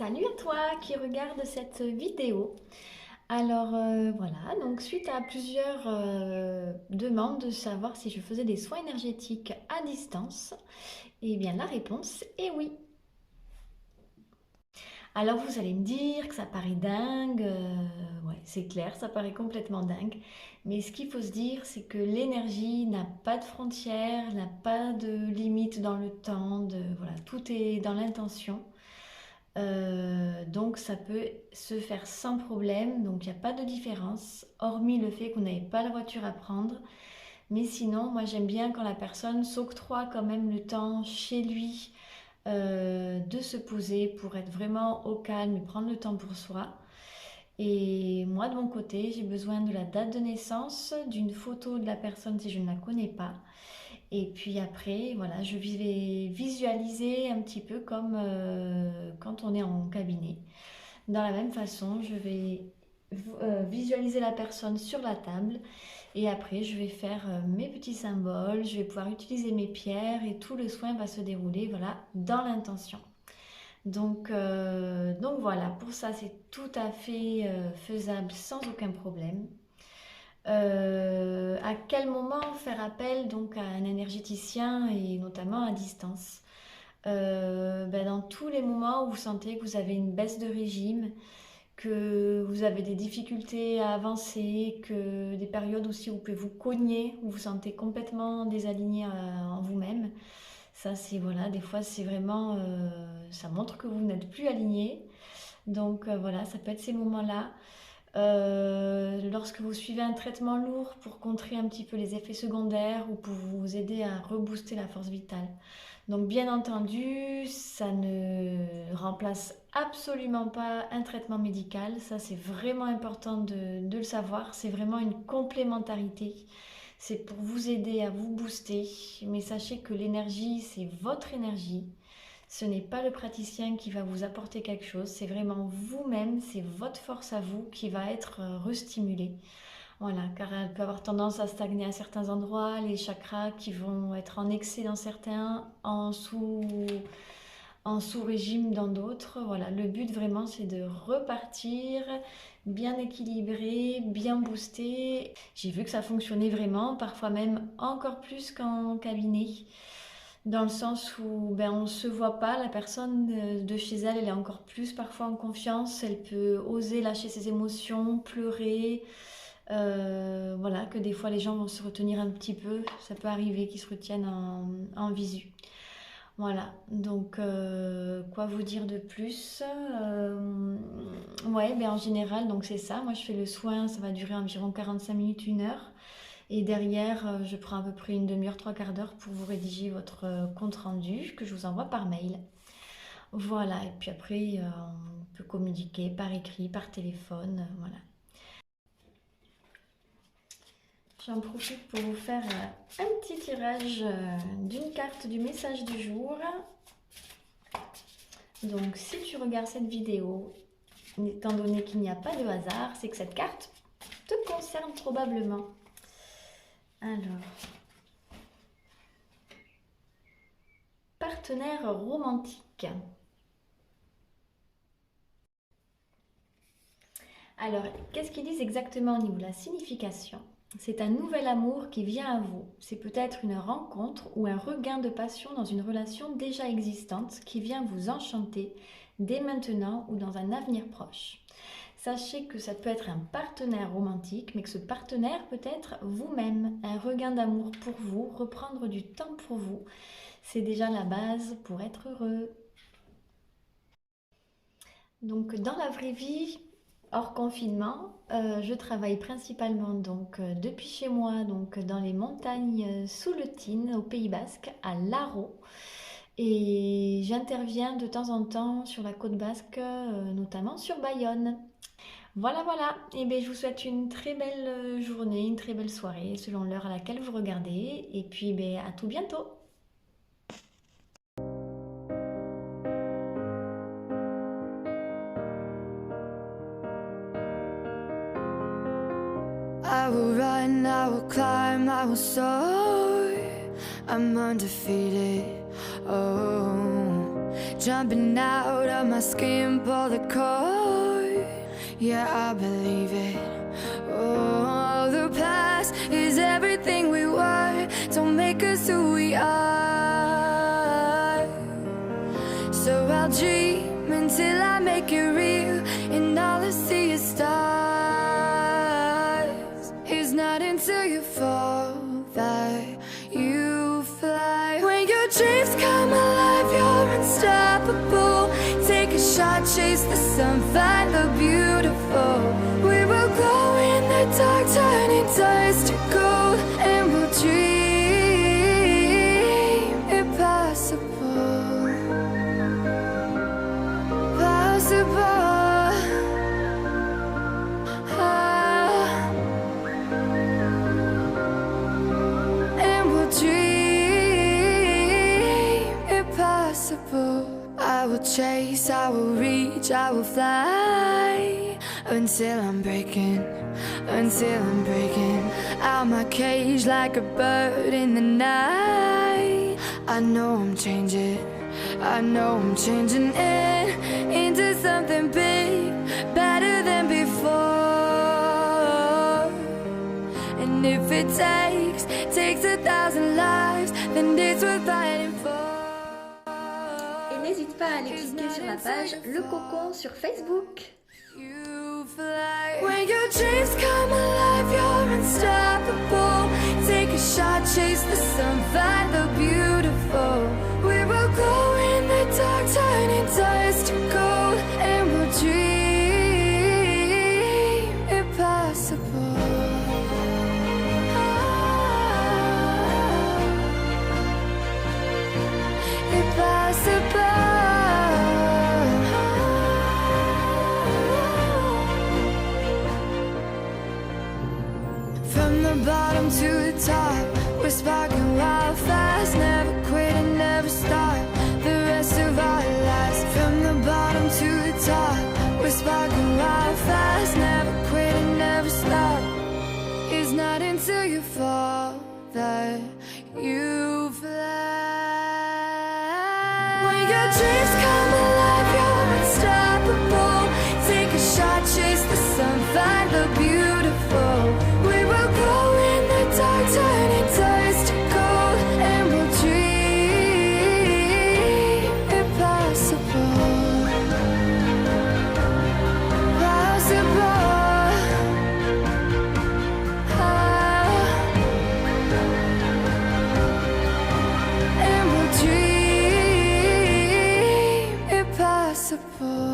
Salut à toi qui regarde cette vidéo. Voilà, donc suite à plusieurs demandes de savoir si je faisais des soins énergétiques à distance, eh bien la réponse est oui. Alors vous allez me dire que ça paraît dingue, ouais c'est clair, ça paraît complètement dingue, mais ce qu'il faut se dire c'est que l'énergie n'a pas de frontières, n'a pas de limite dans le temps, voilà, tout est dans l'intention. Donc ça peut se faire sans problème, donc il n'y a pas de différence, hormis le fait qu'on n'avait pas la voiture à prendre. Mais sinon, moi j'aime bien quand la personne s'octroie quand même le temps chez lui de se poser pour être vraiment au calme et prendre le temps pour soi. Et moi de mon côté, j'ai besoin de la date de naissance, d'une photo de la personne si je ne la connais pas. Et puis après, voilà, je vais visualiser un petit peu comme quand on est en cabinet. Dans la même façon, je vais visualiser la personne sur la table et après, je vais faire mes petits symboles, je vais pouvoir utiliser mes pierres et tout le soin va se dérouler, voilà, dans l'intention. Donc voilà, pour ça, c'est tout à fait faisable sans aucun problème. À quel moment faire appel donc à un énergéticien et notamment à distance? Dans tous les moments où vous sentez que vous avez une baisse de régime, que vous avez des difficultés à avancer, que des périodes aussi où vous pouvez vous cogner, où vous vous sentez complètement désaligné en vous-même. Ça, c'est voilà, des fois, c'est vraiment, ça montre que vous n'êtes plus aligné. Donc voilà, ça peut être ces moments-là. Lorsque vous suivez un traitement lourd pour contrer un petit peu les effets secondaires ou pour vous aider à rebooster la force vitale. Donc bien entendu, ça ne remplace absolument pas un traitement médical. Ça, c'est vraiment important de le savoir. C'est vraiment une complémentarité. C'est pour vous aider à vous booster. Mais sachez que l'énergie, c'est votre énergie. Ce n'est pas le praticien qui va vous apporter quelque chose, c'est vraiment vous-même, c'est votre force à vous qui va être restimulée. Voilà, car elle peut avoir tendance à stagner à certains endroits, les chakras qui vont être en excès dans certains, en sous-régime dans d'autres. Voilà, le but vraiment c'est de repartir bien équilibré, bien boosté. J'ai vu que ça fonctionnait vraiment, parfois même encore plus qu'en cabinet. Dans le sens où on ne se voit pas, la personne de chez elle, elle est encore plus parfois en confiance, elle peut oser lâcher ses émotions, pleurer, voilà, que des fois les gens vont se retenir un petit peu, ça peut arriver qu'ils se retiennent en visu. Voilà, donc quoi vous dire de plus? Ouais, en général, donc c'est ça, moi je fais le soin, ça va durer environ 45 minutes, 1 heure. Et derrière, je prends à peu près une demi-heure, trois quarts d'heure pour vous rédiger votre compte rendu que je vous envoie par mail. Voilà, et puis après, on peut communiquer par écrit, par téléphone, voilà. J'en profite pour vous faire un petit tirage d'une carte du message du jour. Donc, si tu regardes cette vidéo, étant donné qu'il n'y a pas de hasard, c'est que cette carte te concerne probablement. Alors, partenaire romantique. Alors, qu'est-ce qu'ils disent exactement au niveau de la signification? C'est un nouvel amour qui vient à vous. C'est peut-être une rencontre ou un regain de passion dans une relation déjà existante qui vient vous enchanter dès maintenant ou dans un avenir proche. Sachez que ça peut être un partenaire romantique, mais que ce partenaire peut être vous-même, un regain d'amour pour vous, reprendre du temps pour vous. C'est déjà la base pour être heureux. Donc dans la vraie vie, hors confinement, je travaille principalement donc depuis chez moi, donc dans les montagnes sous le Thyn, au Pays Basque, à Laro. Et j'interviens de temps en temps sur la côte basque, notamment sur Bayonne. Voilà, voilà. Et bien, je vous souhaite une très belle journée, une très belle soirée, selon l'heure à laquelle vous regardez. Et puis, ben, à tout bientôt. I will run, I will climb, I will soar. I'm undefeated. Oh, jumping out of my skin, pull the cord. Yeah, I believe it. Oh, the past is everything we were. Don't make us who we are. So I'll dream until I make it real, and all I see is stars. It's not until you fall that you fly. When your dreams come alive, you're unstoppable. Take a shot, chase the sun, find the beautiful. We will glow in the dark, turning dust to gold, and we'll dream impossible. Possible. And we'll dream impossible. I will chase, I will reach, I will fly until I'm breaking out my cage like a bird in the night. I know I'm changing it into something big, better than before. And if it takes 1,000 lives, then it's worth fighting for. Et n'hésite pas à aller cliquer sur la page Le Cocon sur Facebook. You fly. When your dreams come alive, you're unstoppable. Take a shot, chase the sun, find the beautiful. We will go in the dark, turning dust to gold, and we'll dream impossible. Impossible. From the bottom to the top, we're sparking wild fast. Never quit and never stop the rest of our lives. From the bottom to the top, we're sparking wild fast. Never quit and never stop. It's not until you fall that you fly. When your dreams come alive, you're unstoppable. Take a shot, chase the sun, find the beautiful. We will go in the dark, turning dust to gold, and we'll dream impossible. Possible. And we'll dream impossible.